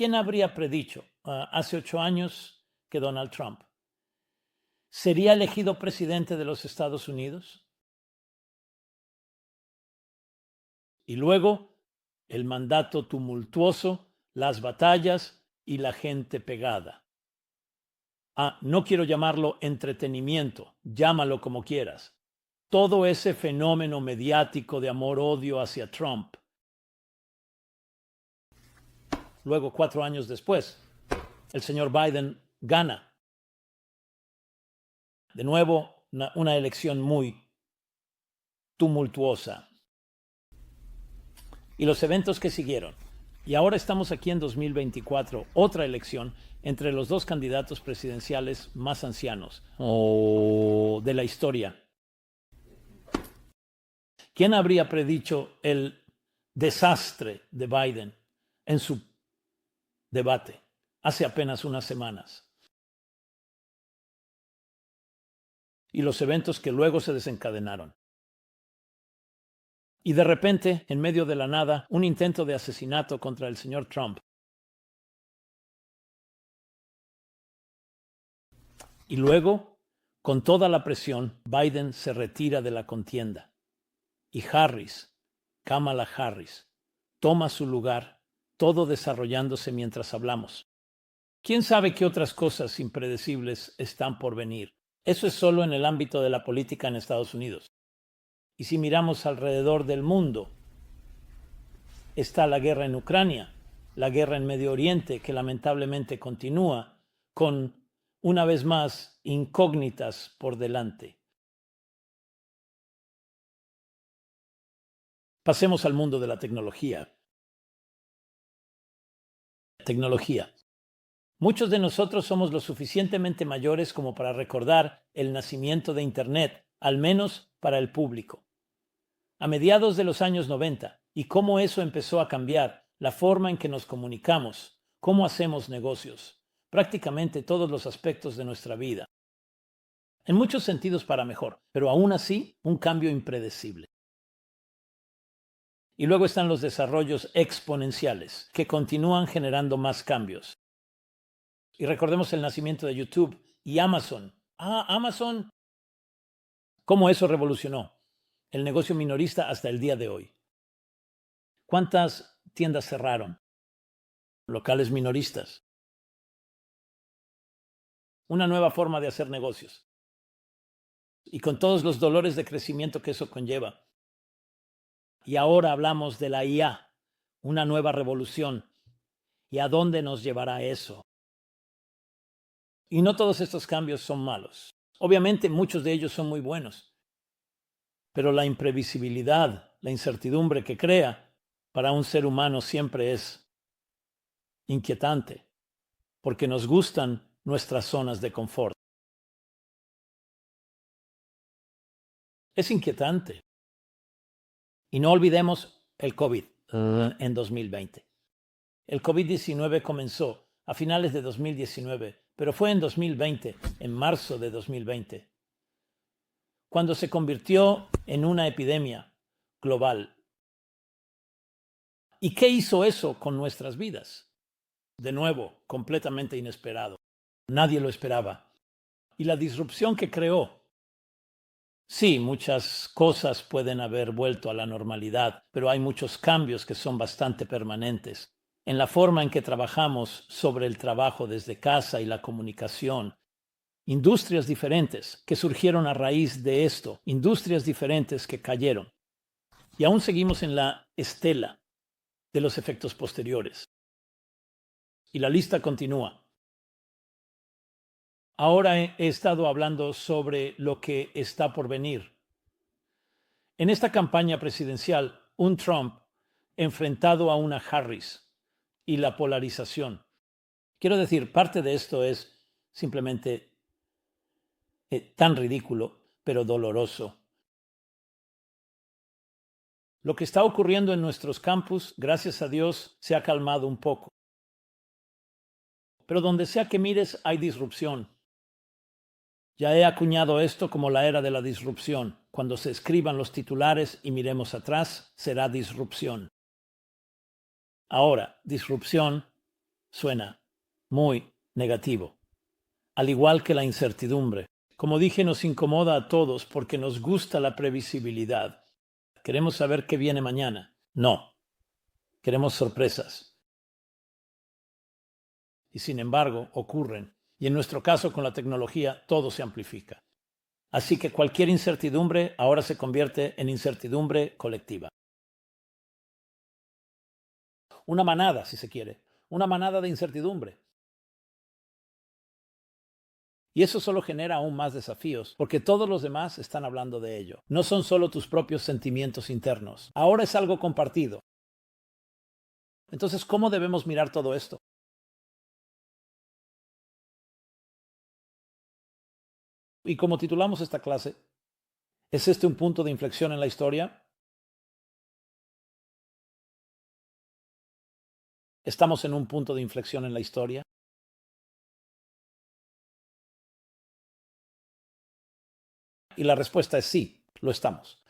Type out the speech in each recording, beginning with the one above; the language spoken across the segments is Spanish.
¿Quién habría predicho hace 8 años que Donald Trump sería elegido presidente de los Estados Unidos? Y luego el mandato tumultuoso, las batallas y la gente pegada. No quiero llamarlo entretenimiento, llámalo como quieras. Todo ese fenómeno mediático de amor-odio hacia Trump. Luego, 4 años después, el señor Biden gana. De nuevo, una elección muy tumultuosa. Y los eventos que siguieron. Y ahora estamos aquí en 2024, otra elección entre los dos candidatos presidenciales más ancianos de la historia. ¿Quién habría predicho el desastre de Biden en su debate hace apenas unas semanas? Y los eventos que luego se desencadenaron. Y de repente, en medio de la nada, un intento de asesinato contra el señor Trump. Y luego, con toda la presión, Biden se retira de la contienda. Y Kamala Harris, toma su lugar, todo desarrollándose mientras hablamos. ¿Quién sabe qué otras cosas impredecibles están por venir? Eso es solo en el ámbito de la política en Estados Unidos. Y si miramos alrededor del mundo, está la guerra en Ucrania, la guerra en Medio Oriente, que lamentablemente continúa, con, una vez más, incógnitas por delante. Pasemos al mundo de la tecnología. Muchos de nosotros somos lo suficientemente mayores como para recordar el nacimiento de Internet, al menos para el público. A mediados de los años 90, y cómo eso empezó a cambiar la forma en que nos comunicamos, cómo hacemos negocios, prácticamente todos los aspectos de nuestra vida. En muchos sentidos para mejor, pero aún así un cambio impredecible. Y luego están los desarrollos exponenciales, que continúan generando más cambios. Y recordemos el nacimiento de YouTube y Amazon. Amazon. Cómo eso revolucionó el negocio minorista hasta el día de hoy. ¿Cuántas tiendas cerraron? Locales minoristas. Una nueva forma de hacer negocios. Y con todos los dolores de crecimiento que eso conlleva. Y ahora hablamos de la IA, una nueva revolución. ¿Y a dónde nos llevará eso? Y no todos estos cambios son malos. Obviamente muchos de ellos son muy buenos. Pero la imprevisibilidad, la incertidumbre que crea para un ser humano siempre es inquietante, porque nos gustan nuestras zonas de confort. Es inquietante. Y no olvidemos el COVID en 2020. El COVID-19 comenzó a finales de 2019, pero fue en 2020, en marzo de 2020, cuando se convirtió en una epidemia global. ¿Y qué hizo eso con nuestras vidas? De nuevo, completamente inesperado. Nadie lo esperaba. Y la disrupción que creó. Sí, muchas cosas pueden haber vuelto a la normalidad, pero hay muchos cambios que son bastante permanentes. En la forma en que trabajamos sobre el trabajo desde casa y la comunicación. Industrias diferentes que surgieron a raíz de esto, industrias diferentes que cayeron. Y aún seguimos en la estela de los efectos posteriores. Y la lista continúa. Ahora he estado hablando sobre lo que está por venir. En esta campaña presidencial, un Trump enfrentado a una Harris y la polarización. Quiero decir, parte de esto es simplemente tan ridículo, pero doloroso. Lo que está ocurriendo en nuestros campus, gracias a Dios, se ha calmado un poco. Pero donde sea que mires hay disrupción. Ya he acuñado esto como la era de la disrupción. Cuando se escriban los titulares y miremos atrás, será disrupción. Ahora, disrupción Suena muy negativo, al igual que la incertidumbre. Como dije, nos incomoda a todos porque nos gusta la previsibilidad. Queremos saber qué viene mañana. No, queremos sorpresas. Y sin embargo, ocurren. Y en nuestro caso, con la tecnología, todo se amplifica. Así que cualquier incertidumbre ahora se convierte en incertidumbre colectiva. Una manada, si se quiere. Una manada de incertidumbre. Y eso solo genera aún más desafíos, porque todos los demás están hablando de ello. No son solo tus propios sentimientos internos. Ahora es algo compartido. Entonces, ¿cómo debemos mirar todo esto? Y como titulamos esta clase, ¿es este un punto de inflexión en la historia? ¿Estamos en un punto de inflexión en la historia? Y la respuesta es sí, lo estamos.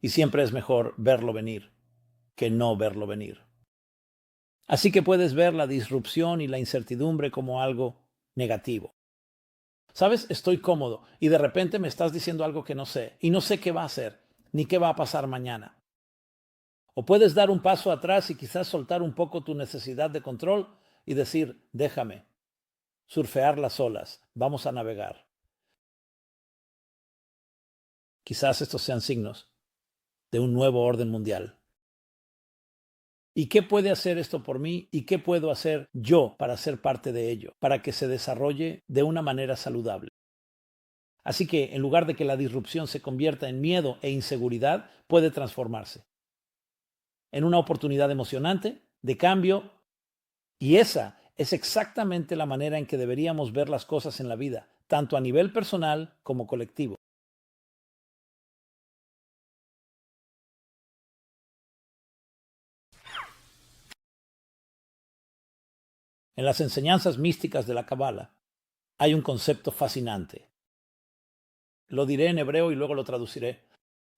Y siempre es mejor verlo venir que no verlo venir. Así que puedes ver la disrupción y la incertidumbre como algo negativo. ¿Sabes? Estoy cómodo y de repente me estás diciendo algo que no sé y no sé qué va a hacer ni qué va a pasar mañana. O puedes dar un paso atrás y quizás soltar un poco tu necesidad de control y decir, déjame, surfear las olas, vamos a navegar. Quizás estos sean signos de un nuevo orden mundial. ¿Y qué puede hacer esto por mí? ¿Y qué puedo hacer yo para ser parte de ello? Para que se desarrolle de una manera saludable. Así que en lugar de que la disrupción se convierta en miedo e inseguridad, puede transformarse en una oportunidad emocionante, de cambio, y esa es exactamente la manera en que deberíamos ver las cosas en la vida, tanto a nivel personal como colectivo. En las enseñanzas místicas de la Kabbalah hay un concepto fascinante. Lo diré en hebreo y luego lo traduciré.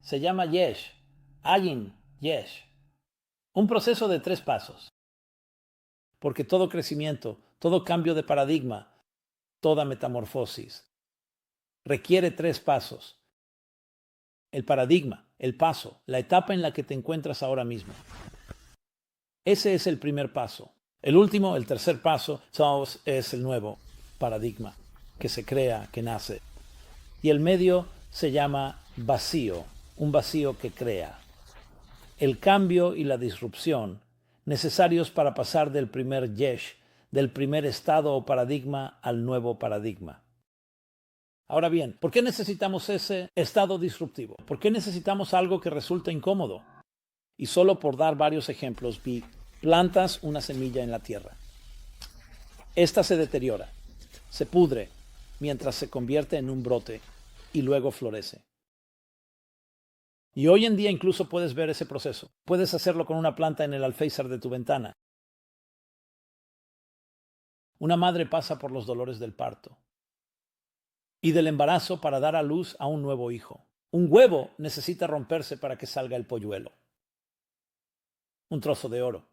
Se llama Yesh, Ayin, Yesh. Un proceso de 3 pasos. Porque todo crecimiento, todo cambio de paradigma, toda metamorfosis requiere 3 pasos. El paradigma, el paso, la etapa en la que te encuentras ahora mismo. Ese es el primer paso. El último, el tercer paso, es el nuevo paradigma que se crea, que nace. Y el medio se llama vacío, un vacío que crea. El cambio y la disrupción necesarios para pasar del primer yesh, del primer estado o paradigma al nuevo paradigma. Ahora bien, ¿por qué necesitamos ese estado disruptivo? ¿Por qué necesitamos algo que resulta incómodo? Y solo por dar varios ejemplos, plantas una semilla en la tierra. Esta se deteriora, se pudre, mientras se convierte en un brote y luego florece. Y hoy en día incluso puedes ver ese proceso. Puedes hacerlo con una planta en el alféizar de tu ventana. Una madre pasa por los dolores del parto y del embarazo para dar a luz a un nuevo hijo. Un huevo necesita romperse para que salga el polluelo. Un trozo de oro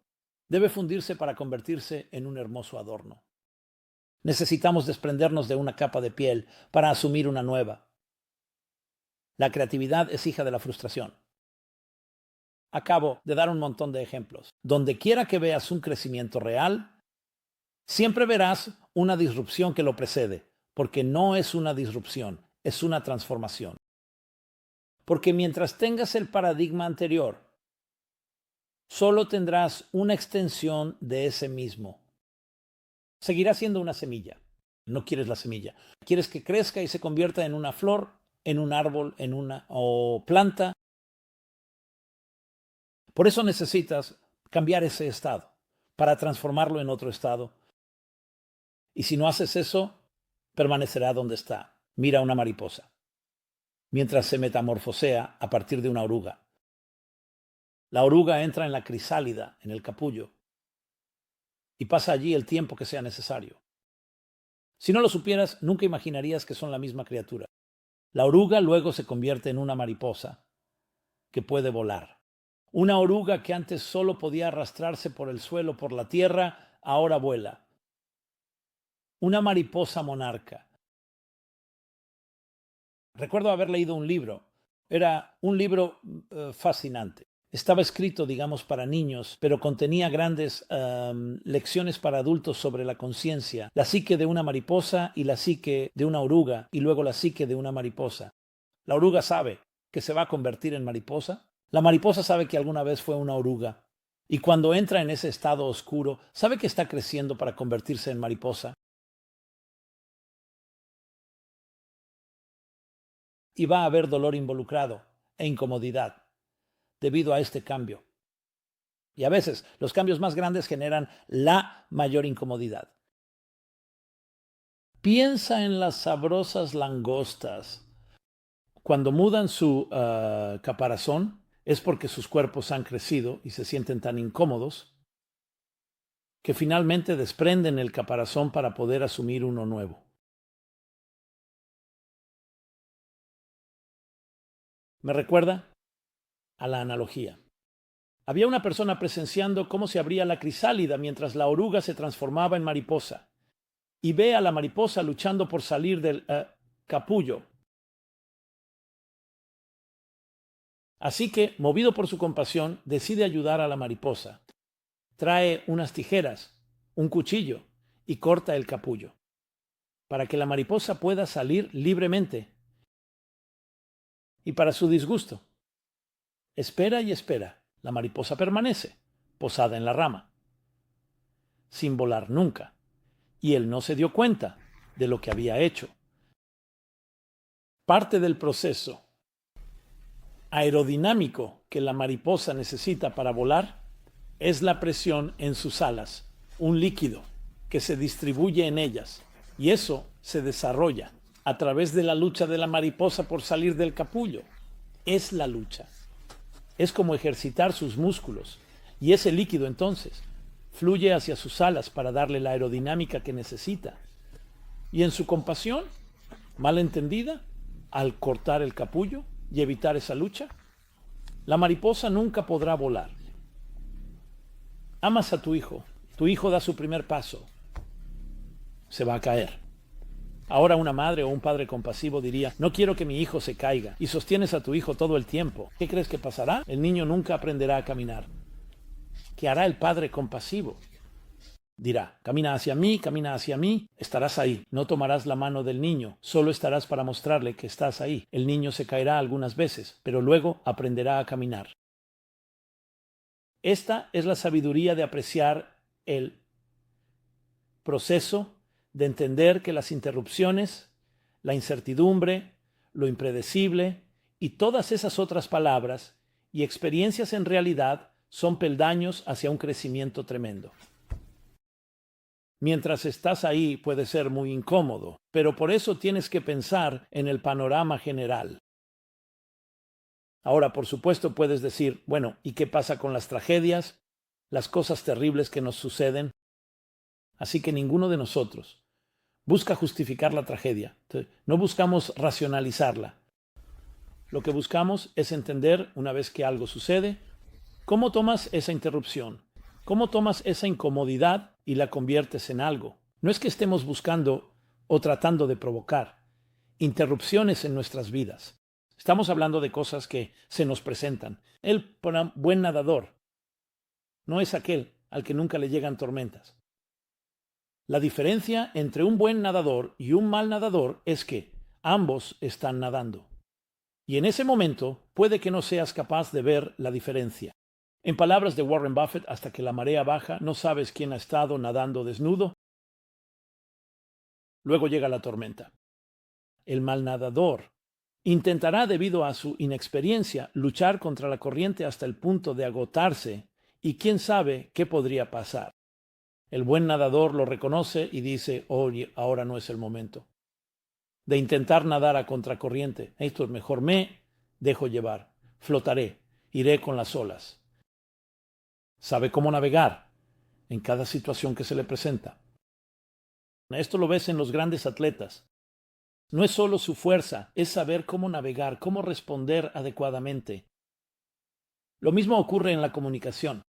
debe fundirse para convertirse en un hermoso adorno. Necesitamos desprendernos de una capa de piel para asumir una nueva. La creatividad es hija de la frustración. Acabo de dar un montón de ejemplos. Donde quiera que veas un crecimiento real, siempre verás una disrupción que lo precede, porque no es una disrupción, es una transformación. Porque mientras tengas el paradigma anterior, solo tendrás una extensión de ese mismo. Seguirá siendo una semilla. No quieres la semilla. Quieres que crezca y se convierta en una flor, en un árbol, en una planta. Por eso necesitas cambiar ese estado para transformarlo en otro estado. Y si no haces eso, permanecerá donde está. Mira una mariposa, mientras se metamorfosea a partir de una oruga. La oruga entra en la crisálida, en el capullo, y pasa allí el tiempo que sea necesario. Si no lo supieras, nunca imaginarías que son la misma criatura. La oruga luego se convierte en una mariposa que puede volar. Una oruga que antes solo podía arrastrarse por el suelo, por la tierra, ahora vuela. Una mariposa monarca. Recuerdo haber leído un libro. Era un libro fascinante. Estaba escrito, digamos, para niños, pero contenía grandes lecciones para adultos sobre la conciencia, la psique de una mariposa y la psique de una oruga, y luego la psique de una mariposa. La oruga sabe que se va a convertir en mariposa. La mariposa sabe que alguna vez fue una oruga. Y cuando entra en ese estado oscuro, sabe que está creciendo para convertirse en mariposa. Y va a haber dolor involucrado e incomodidad debido a este cambio. Y a veces los cambios más grandes generan la mayor incomodidad. Piensa en las sabrosas langostas. Cuando mudan su caparazón es porque sus cuerpos han crecido y se sienten tan incómodos que finalmente desprenden el caparazón para poder asumir uno nuevo. Me recuerda a la analogía. Había una persona presenciando cómo se abría la crisálida mientras la oruga se transformaba en mariposa, y ve a la mariposa luchando por salir del capullo. Así que, movido por su compasión, decide ayudar a la mariposa. Trae unas tijeras, un cuchillo y corta el capullo, para que la mariposa pueda salir libremente. Y para su disgusto, espera y espera. La mariposa permanece, posada en la rama, sin volar nunca, y él no se dio cuenta de lo que había hecho. Parte del proceso aerodinámico que la mariposa necesita para volar es la presión en sus alas, un líquido que se distribuye en ellas, y eso se desarrolla a través de la lucha de la mariposa por salir del capullo. Es la lucha. Es como ejercitar sus músculos, y ese líquido entonces fluye hacia sus alas para darle la aerodinámica que necesita. Y en su compasión, mal entendida, al cortar el capullo y evitar esa lucha, la mariposa nunca podrá volar. Amas a tu hijo da su primer paso, se va a caer. Ahora una madre o un padre compasivo diría, no quiero que mi hijo se caiga, y sostienes a tu hijo todo el tiempo. ¿Qué crees que pasará? El niño nunca aprenderá a caminar. ¿Qué hará el padre compasivo? Dirá, camina hacia mí, estarás ahí. No tomarás la mano del niño, solo estarás para mostrarle que estás ahí. El niño se caerá algunas veces, pero luego aprenderá a caminar. Esta es la sabiduría de apreciar el proceso, de entender que las interrupciones, la incertidumbre, lo impredecible y todas esas otras palabras y experiencias en realidad son peldaños hacia un crecimiento tremendo. Mientras estás ahí puede ser muy incómodo, pero por eso tienes que pensar en el panorama general. Ahora, por supuesto, puedes decir, bueno, ¿y qué pasa con las tragedias, las cosas terribles que nos suceden? Así que ninguno de nosotros busca justificar la tragedia. No buscamos racionalizarla. Lo que buscamos es entender, una vez que algo sucede, cómo tomas esa interrupción, cómo tomas esa incomodidad y la conviertes en algo. No es que estemos buscando o tratando de provocar interrupciones en nuestras vidas. Estamos hablando de cosas que se nos presentan. El buen nadador no es aquel al que nunca le llegan tormentas. La diferencia entre un buen nadador y un mal nadador es que ambos están nadando. Y en ese momento puede que no seas capaz de ver la diferencia. En palabras de Warren Buffett, hasta que la marea baja, no sabes quién ha estado nadando desnudo. Luego llega la tormenta. El mal nadador intentará, debido a su inexperiencia, luchar contra la corriente hasta el punto de agotarse, y quién sabe qué podría pasar. El buen nadador lo reconoce y dice, oye, ahora no es el momento de intentar nadar a contracorriente. Esto es mejor, me dejo llevar, flotaré, iré con las olas. Sabe cómo navegar en cada situación que se le presenta. Esto lo ves en los grandes atletas. No es solo su fuerza, es saber cómo navegar, cómo responder adecuadamente. Lo mismo ocurre en la comunicación.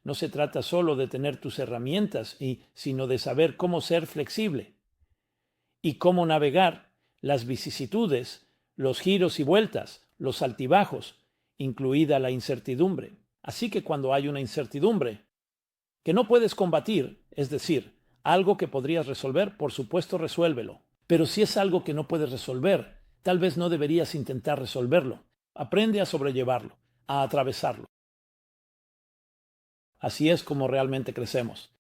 No se trata solo de tener tus herramientas, sino de saber cómo ser flexible y cómo navegar las vicisitudes, los giros y vueltas, los altibajos, incluida la incertidumbre. Así que cuando hay una incertidumbre que no puedes combatir, es decir, algo que podrías resolver, por supuesto resuélvelo. Pero si es algo que no puedes resolver, tal vez no deberías intentar resolverlo. Aprende a sobrellevarlo, a atravesarlo. Así es como realmente crecemos.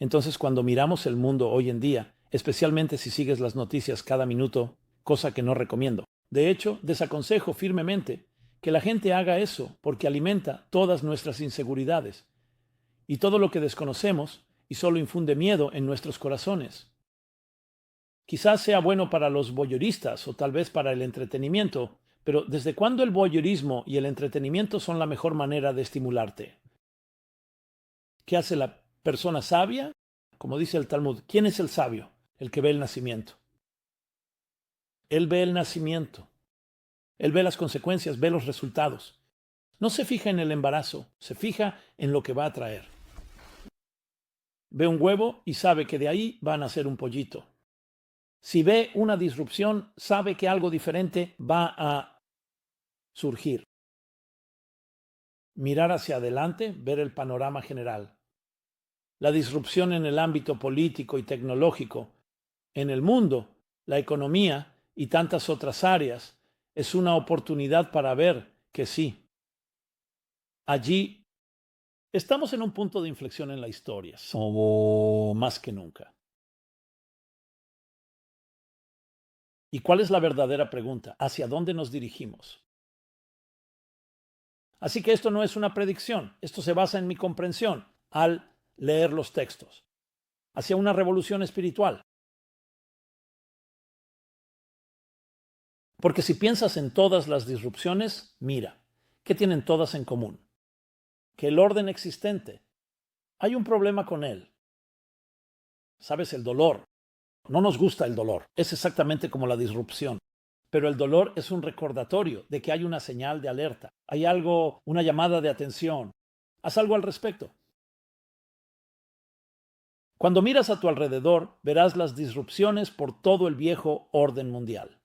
Entonces, cuando miramos el mundo hoy en día, especialmente si sigues las noticias cada minuto, cosa que no recomiendo. De hecho, desaconsejo firmemente que la gente haga eso porque alimenta todas nuestras inseguridades y todo lo que desconocemos y solo infunde miedo en nuestros corazones. Quizás sea bueno para los voyeuristas o tal vez para el entretenimiento, pero ¿desde cuándo el voyeurismo y el entretenimiento son la mejor manera de estimularte? ¿Qué hace la persona sabia? Como dice el Talmud, ¿quién es el sabio? El que ve el nacimiento. Él ve el nacimiento. Él ve las consecuencias, ve los resultados. No se fija en el embarazo, se fija en lo que va a traer. Ve un huevo y sabe que de ahí va a nacer un pollito. Si ve una disrupción, sabe que algo diferente va a surgir. Mirar hacia adelante, ver el panorama general. La disrupción en el ámbito político y tecnológico, en el mundo, la economía y tantas otras áreas, es una oportunidad para ver que sí, allí estamos en un punto de inflexión en la historia, o más que nunca. ¿Y cuál es la verdadera pregunta? ¿Hacia dónde nos dirigimos? Así que esto no es una predicción, esto se basa en mi comprensión al leer los textos, hacia una revolución espiritual. Porque si piensas en todas las disrupciones, mira, ¿qué tienen todas en común? Que el orden existente, hay un problema con él. ¿Sabes? El dolor. No nos gusta el dolor, es exactamente como la disrupción. Pero el dolor es un recordatorio de que hay una señal de alerta, hay algo, una llamada de atención. Haz algo al respecto. Cuando miras a tu alrededor, verás las disrupciones por todo el viejo orden mundial.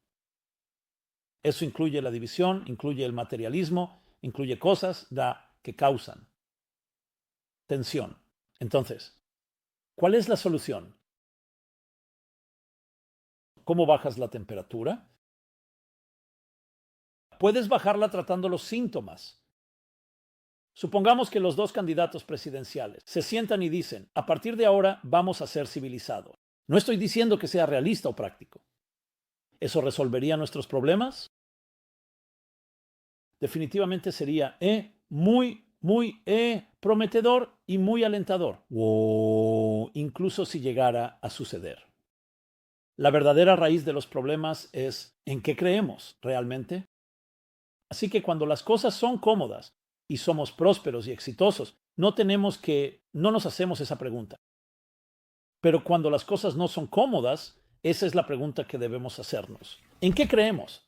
Eso incluye la división, incluye el materialismo, incluye cosas que causan tensión. Entonces, ¿cuál es la solución? ¿Cómo bajas la temperatura? Puedes bajarla tratando los síntomas. Supongamos que los dos candidatos presidenciales se sientan y dicen, a partir de ahora vamos a ser civilizados. No estoy diciendo que sea realista o práctico. ¿Eso resolvería nuestros problemas? Definitivamente sería muy prometedor y muy alentador. Wow, incluso si llegara a suceder. La verdadera raíz de los problemas es ¿en qué creemos realmente? Así que cuando las cosas son cómodas y somos prósperos y exitosos, no nos hacemos esa pregunta. Pero cuando las cosas no son cómodas, esa es la pregunta que debemos hacernos. ¿En qué creemos?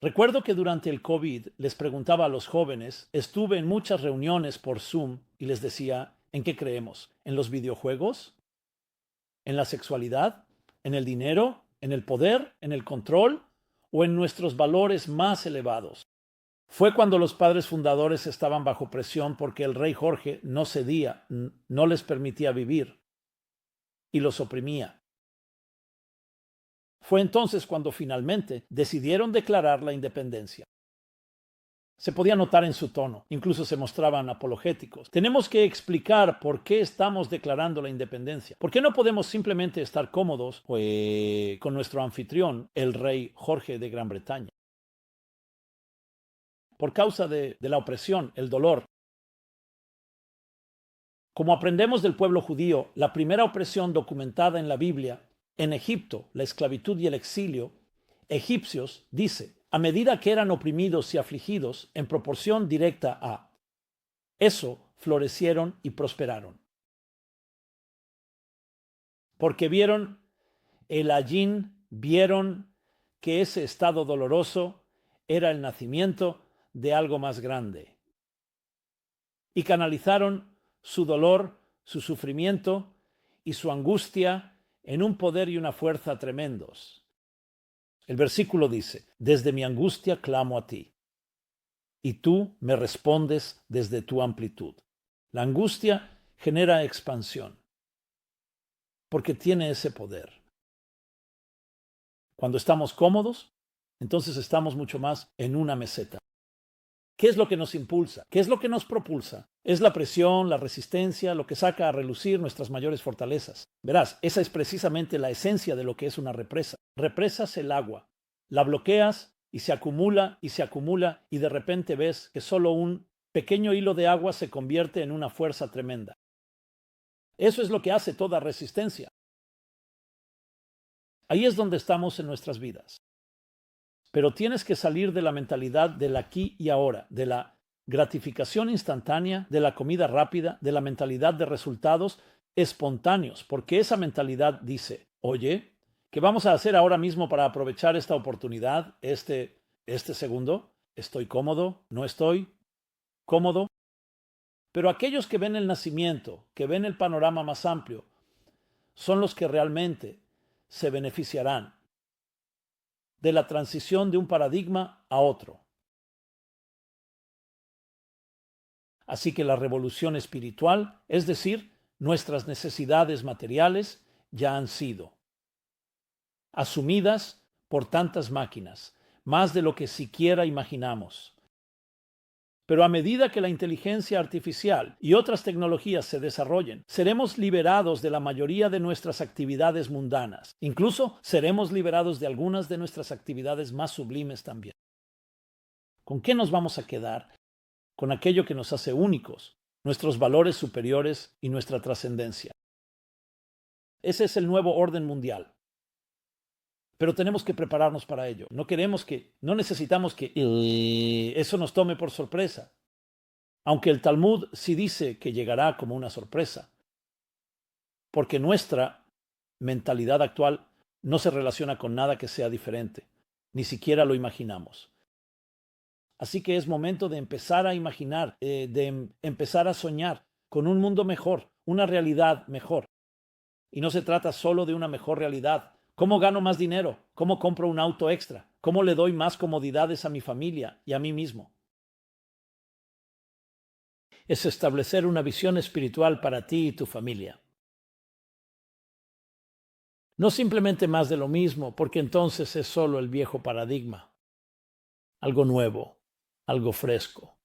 Recuerdo que durante el COVID les preguntaba a los jóvenes, estuve en muchas reuniones por Zoom y les decía, ¿en qué creemos? ¿En los videojuegos? ¿En la sexualidad? ¿En el dinero? ¿En el poder? ¿En el control? ¿O en nuestros valores más elevados? Fue cuando los padres fundadores estaban bajo presión porque el rey Jorge no cedía, no les permitía vivir y los oprimía. Fue entonces cuando finalmente decidieron declarar la independencia. Se podía notar en su tono, incluso se mostraban apologéticos. Tenemos que explicar por qué estamos declarando la independencia. ¿Por qué no podemos simplemente estar cómodos con nuestro anfitrión, el rey Jorge de Gran Bretaña? Por causa de la opresión, el dolor. Como aprendemos del pueblo judío, la primera opresión documentada en la Biblia, en Egipto, la esclavitud y el exilio, egipcios, dice, a medida que eran oprimidos y afligidos en proporción directa a eso, florecieron y prosperaron. Porque vieron el ayin, vieron que ese estado doloroso era el nacimiento de algo más grande. Y canalizaron su dolor, su sufrimiento y su angustia en un poder y una fuerza tremendos. El versículo dice: desde mi angustia clamo a ti, y tú me respondes desde tu amplitud. La angustia genera expansión, porque tiene ese poder. Cuando estamos cómodos, entonces estamos mucho más en una meseta. ¿Qué es lo que nos impulsa? ¿Qué es lo que nos propulsa? Es la presión, la resistencia, lo que saca a relucir nuestras mayores fortalezas. Verás, esa es precisamente la esencia de lo que es una represa. Represas el agua, la bloqueas y se acumula y de repente ves que solo un pequeño hilo de agua se convierte en una fuerza tremenda. Eso es lo que hace toda resistencia. Ahí es donde estamos en nuestras vidas. Pero tienes que salir de la mentalidad del aquí y ahora, de la gratificación instantánea, de la comida rápida, de la mentalidad de resultados espontáneos, porque esa mentalidad dice: oye, ¿qué vamos a hacer ahora mismo para aprovechar esta oportunidad, este segundo? ¿Estoy cómodo? ¿No estoy cómodo? Pero aquellos que ven el nacimiento, que ven el panorama más amplio, son los que realmente se beneficiarán de la transición de un paradigma a otro. Así que la revolución espiritual, es decir, nuestras necesidades materiales, ya han sido asumidas por tantas máquinas, más de lo que siquiera imaginamos. Pero a medida que la inteligencia artificial y otras tecnologías se desarrollen, seremos liberados de la mayoría de nuestras actividades mundanas. Incluso seremos liberados de algunas de nuestras actividades más sublimes también. ¿Con qué nos vamos a quedar? Con aquello que nos hace únicos, nuestros valores superiores y nuestra trascendencia. Ese es el nuevo orden mundial. Pero tenemos que prepararnos para ello. No necesitamos que eso nos tome por sorpresa. Aunque el Talmud sí dice que llegará como una sorpresa. Porque nuestra mentalidad actual no se relaciona con nada que sea diferente. Ni siquiera lo imaginamos. Así que es momento de empezar a imaginar, de empezar a soñar con un mundo mejor, una realidad mejor. Y no se trata solo de una mejor realidad. ¿Cómo gano más dinero? ¿Cómo compro un auto extra? ¿Cómo le doy más comodidades a mi familia y a mí mismo? Es establecer una visión espiritual para ti y tu familia. No simplemente más de lo mismo, porque entonces es solo el viejo paradigma. Algo nuevo, algo fresco.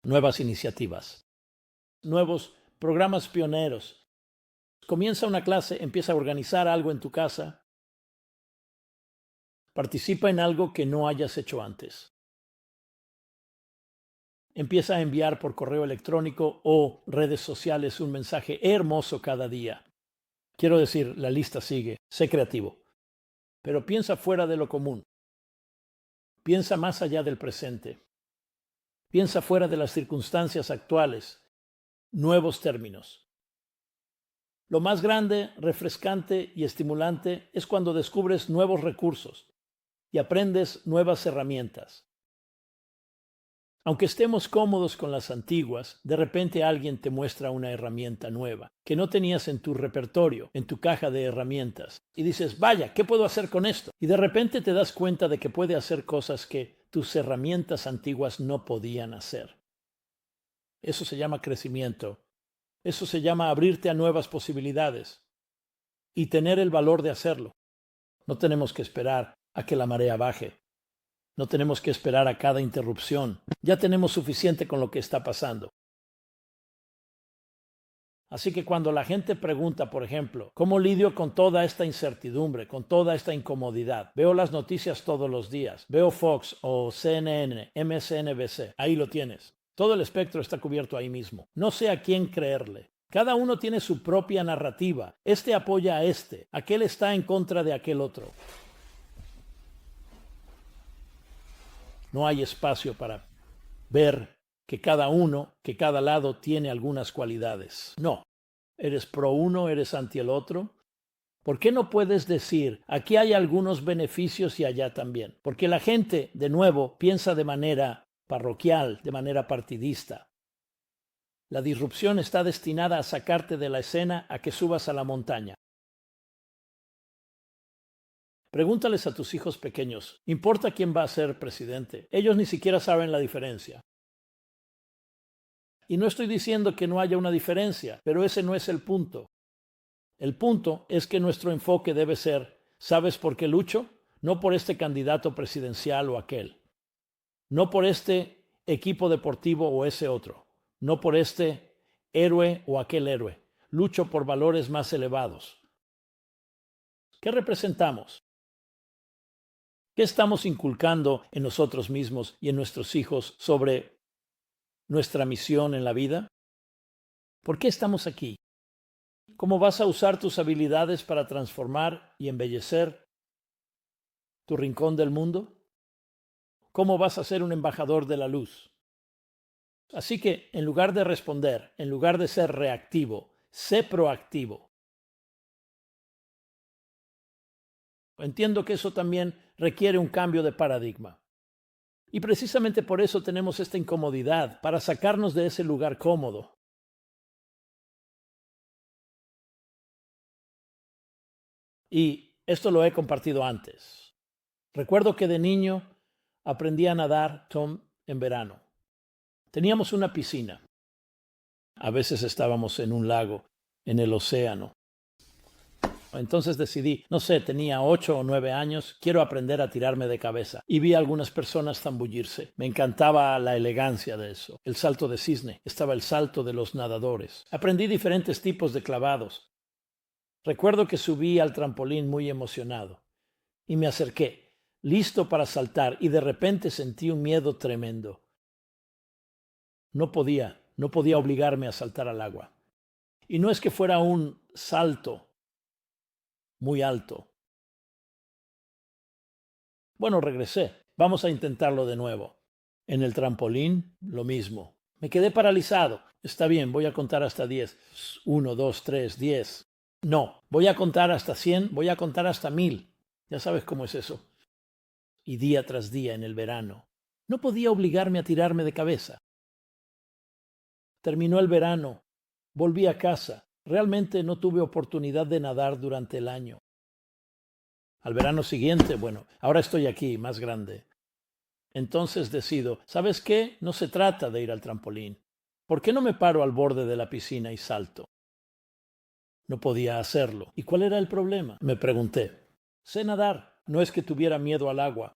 Nuevas iniciativas. Nuevos programas pioneros. Comienza una clase, empieza a organizar algo en tu casa. Participa en algo que no hayas hecho antes. Empieza a enviar por correo electrónico o redes sociales un mensaje hermoso cada día. Quiero decir, la lista sigue. Sé creativo. Pero piensa fuera de lo común. Piensa más allá del presente. Piensa fuera de las circunstancias actuales. Nuevos términos. Lo más grande, refrescante y estimulante es cuando descubres nuevos recursos y aprendes nuevas herramientas. Aunque estemos cómodos con las antiguas, de repente alguien te muestra una herramienta nueva que no tenías en tu repertorio, en tu caja de herramientas. Y dices: vaya, ¿qué puedo hacer con esto? Y de repente te das cuenta de que puede hacer cosas que tus herramientas antiguas no podían hacer. Eso se llama crecimiento. Eso se llama abrirte a nuevas posibilidades y tener el valor de hacerlo. No tenemos que esperar a que la marea baje. No tenemos que esperar a cada interrupción. Ya tenemos suficiente con lo que está pasando. Así que cuando la gente pregunta, por ejemplo, ¿cómo lidio con toda esta incertidumbre, con toda esta incomodidad? Veo las noticias todos los días. Veo Fox o CNN, MSNBC. Ahí lo tienes. Todo el espectro está cubierto ahí mismo. No sé a quién creerle. Cada uno tiene su propia narrativa. Este apoya a este. Aquel está en contra de aquel otro. No hay espacio para ver que cada uno, que cada lado tiene algunas cualidades. No. Eres pro uno, eres anti el otro. ¿Por qué no puedes decir, aquí hay algunos beneficios y allá también? Porque la gente, de nuevo, piensa de manera parroquial, de manera partidista. La disrupción está destinada a sacarte de la escena, a que subas a la montaña. Pregúntales a tus hijos pequeños, ¿importa quién va a ser presidente? Ellos ni siquiera saben la diferencia. Y no estoy diciendo que no haya una diferencia, pero ese no es el punto. El punto es que nuestro enfoque debe ser, ¿sabes por qué lucho? No por este candidato presidencial o aquel. No por este equipo deportivo o ese otro. No por este héroe o aquel héroe. Lucho por valores más elevados. ¿Qué representamos? ¿Qué estamos inculcando en nosotros mismos y en nuestros hijos sobre nuestra misión en la vida? ¿Por qué estamos aquí? ¿Cómo vas a usar tus habilidades para transformar y embellecer tu rincón del mundo? ¿Cómo vas a ser un embajador de la luz? Así que, en lugar de responder, en lugar de ser reactivo, sé proactivo. Entiendo que eso también requiere un cambio de paradigma. Y precisamente por eso tenemos esta incomodidad, para sacarnos de ese lugar cómodo. Y esto lo he compartido antes. Recuerdo que de niño aprendí a nadar, Tom, en verano. Teníamos una piscina. A veces estábamos en un lago, en el océano. Entonces decidí, no sé, tenía 8 o 9 años, quiero aprender a tirarme de cabeza. Y vi a algunas personas zambullirse. Me encantaba la elegancia de eso. El salto de cisne, estaba el salto de los nadadores. Aprendí diferentes tipos de clavados. Recuerdo que subí al trampolín muy emocionado. Y me acerqué, listo para saltar, y de repente sentí un miedo tremendo. No podía obligarme a saltar al agua. Y no es que fuera un salto muy alto. Bueno, regresé. Vamos a intentarlo de nuevo. En el trampolín, lo mismo. Me quedé paralizado. Está bien, voy a contar hasta 10. 1, 2, 3, 10. No, voy a contar hasta 100, voy a contar hasta 1000. Ya sabes cómo es eso. Y día tras día en el verano. No podía obligarme a tirarme de cabeza. Terminó el verano. Volví a casa. Realmente no tuve oportunidad de nadar durante el año. Al verano siguiente, bueno, ahora estoy aquí, más grande. Entonces decido, ¿sabes qué? No se trata de ir al trampolín. ¿Por qué no me paro al borde de la piscina y salto? No podía hacerlo. ¿Y cuál era el problema? Me pregunté. Sé nadar. No es que tuviera miedo al agua.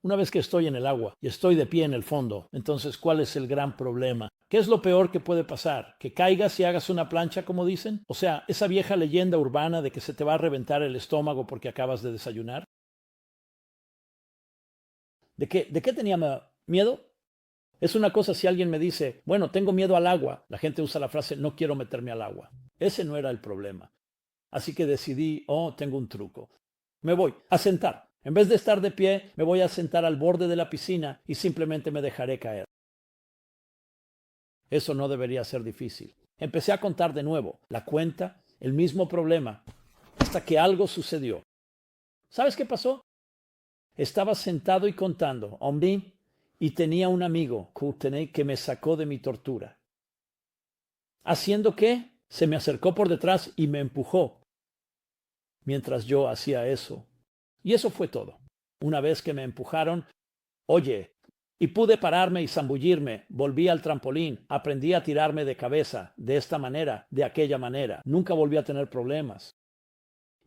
Una vez que estoy en el agua y estoy de pie en el fondo, entonces, ¿cuál es el gran problema? ¿Qué es lo peor que puede pasar? ¿Que caigas y hagas una plancha, como dicen? O sea, esa vieja leyenda urbana de que se te va a reventar el estómago porque acabas de desayunar. ¿De qué tenía miedo? Es una cosa si alguien me dice, bueno, tengo miedo al agua. La gente usa la frase, no quiero meterme al agua. Ese no era el problema. Así que decidí, tengo un truco. Me voy a sentar. En vez de estar de pie, me voy a sentar al borde de la piscina y simplemente me dejaré caer. Eso no debería ser difícil. Empecé a contar de nuevo, la cuenta, el mismo problema, hasta que algo sucedió. ¿Sabes qué pasó? Estaba sentado y contando, hombre, y tenía un amigo, Courtenay, que me sacó de mi tortura. ¿Haciendo qué? Se me acercó por detrás y me empujó mientras yo hacía eso. Y eso fue todo. Una vez que me empujaron, oye, y pude pararme y zambullirme, volví al trampolín, aprendí a tirarme de cabeza, de esta manera, de aquella manera. Nunca volví a tener problemas.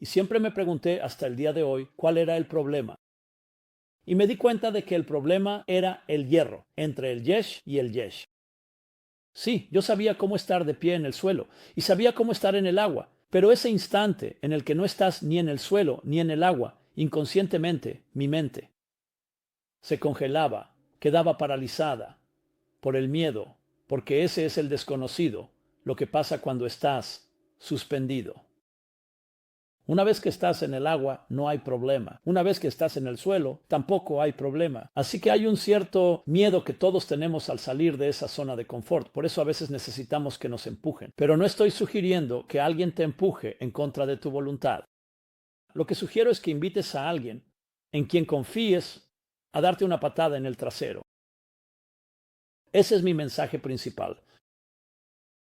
Y siempre me pregunté hasta el día de hoy cuál era el problema. Y me di cuenta de que el problema era el hierro, entre el yesh y el yesh. Sí, yo sabía cómo estar de pie en el suelo y sabía cómo estar en el agua, pero ese instante en el que no estás ni en el suelo ni en el agua, inconscientemente, mi mente se congelaba, quedaba paralizada por el miedo, porque ese es el desconocido, lo que pasa cuando estás suspendido. Una vez que estás en el agua, no hay problema. Una vez que estás en el suelo, tampoco hay problema. Así que hay un cierto miedo que todos tenemos al salir de esa zona de confort. Por eso a veces necesitamos que nos empujen. Pero no estoy sugiriendo que alguien te empuje en contra de tu voluntad. Lo que sugiero es que invites a alguien en quien confíes a darte una patada en el trasero. Ese es mi mensaje principal.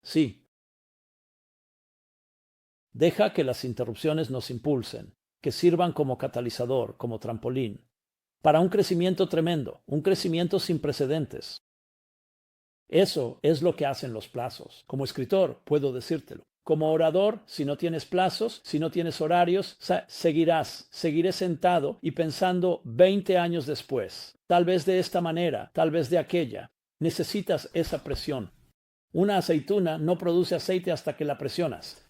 Sí. Deja que las interrupciones nos impulsen, que sirvan como catalizador, como trampolín, para un crecimiento tremendo, un crecimiento sin precedentes. Eso es lo que hacen los plazos. Como escritor, puedo decírtelo. Como orador, si no tienes plazos, si no tienes horarios, seguiré sentado y pensando 20 años después, tal vez de esta manera, tal vez de aquella. Necesitas esa presión. Una aceituna no produce aceite hasta que la presionas.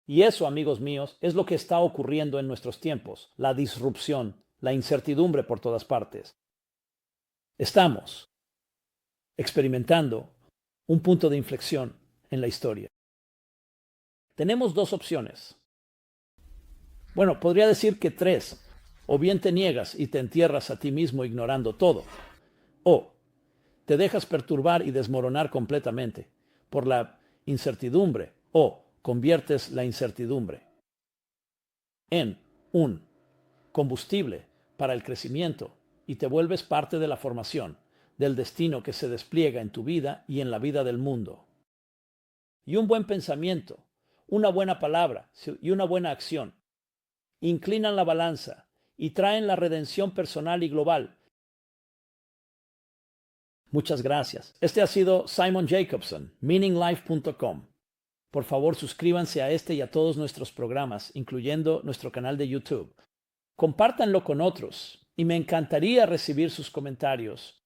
Y eso, amigos míos, es lo que está ocurriendo en nuestros tiempos, la disrupción, la incertidumbre por todas partes. Estamos experimentando un punto de inflexión en la historia. Tenemos dos opciones. Bueno, podría decir que tres. O bien te niegas y te entierras a ti mismo ignorando todo, o te dejas perturbar y desmoronar completamente por la incertidumbre, o conviertes la incertidumbre en un combustible para el crecimiento y te vuelves parte de la formación, del destino que se despliega en tu vida y en la vida del mundo. Y un buen pensamiento, una buena palabra y una buena acción inclinan la balanza y traen la redención personal y global. Muchas gracias. Este ha sido Simon Jacobson, meaninglife.com. Por favor, suscríbanse a este y a todos nuestros programas, incluyendo nuestro canal de YouTube. Compártanlo con otros y me encantaría recibir sus comentarios,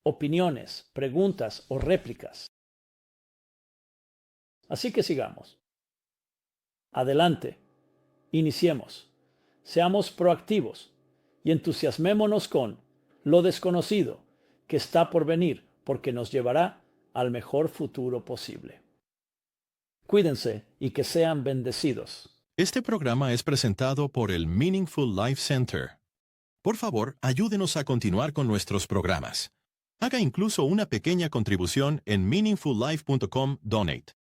opiniones, preguntas o réplicas. Así que sigamos. Adelante. Iniciemos. Seamos proactivos y entusiasmémonos con lo desconocido que está por venir, porque nos llevará al mejor futuro posible. Cuídense y que sean bendecidos. Este programa es presentado por el Meaningful Life Center. Por favor, ayúdenos a continuar con nuestros programas. Haga incluso una pequeña contribución en meaningfullife.com/donate.